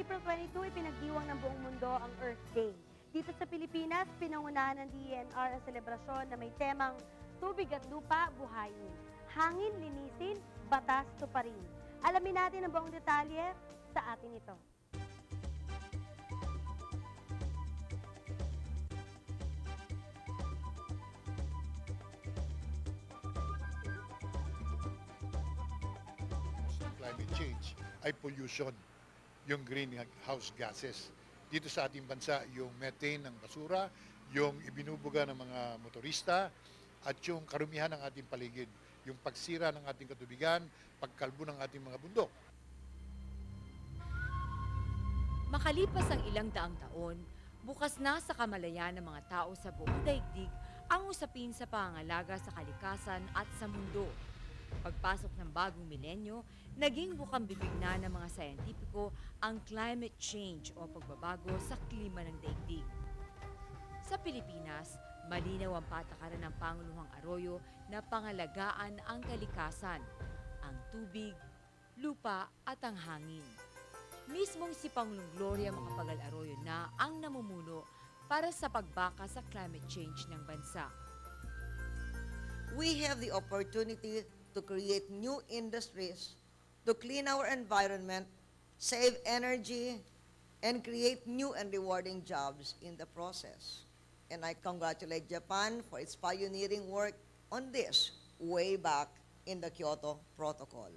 April 22, ipinagdiwang ng buong mundo ang Earth Day. Dito sa Pilipinas, pinangunahan ng DENR ang selebrasyon na may temang tubig at lupa, buhayin. Hangin, linisin, batas, tuparin. Alamin natin ang buong detalye sa atin ito. Climate change ay pollution, yung greenhouse gases. Dito sa ating bansa, yung methane ng basura, yung ibinubuga ng mga motorista, at yung karumihan ng ating paligid, yung pagsira ng ating katubigan, pagkalbo ng ating mga bundok. Makalipas ang ilang daang taon, bukas na sa kamalayan ng mga tao sa buong daigdig ang usapin sa pangangalaga sa kalikasan at sa mundo. Pagpasok ng bagong milenyo, naging bukang-bibig na ng mga sayentipiko ang climate change o pagbabago sa klima ng daigdig. Sa Pilipinas, malinaw ang patakaran ng Panguluhang Arroyo na pangalagaan ang kalikasan, ang tubig, lupa at ang hangin. Mismong si Pangulong Gloria Macapagal Arroyo na ang namumuno para sa pagbaka sa climate change ng bansa. We have the opportunity to create new industries, to clean our environment, save energy, and create new and rewarding jobs in the process. And I congratulate Japan for its pioneering work on this way back in the Kyoto Protocol.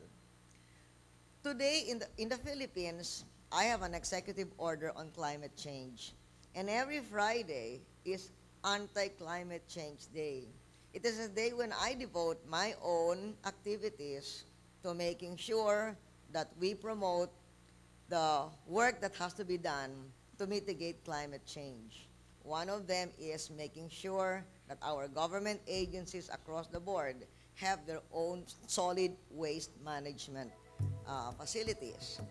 Today in the Philippines, I have an executive order on climate change. And every Friday is Anti-Climate Change Day. It is a day when I devote my own activities to making sure that we promote the work that has to be done to mitigate climate change. One of them is making sure that our government agencies across the board have their own solid waste management facilities.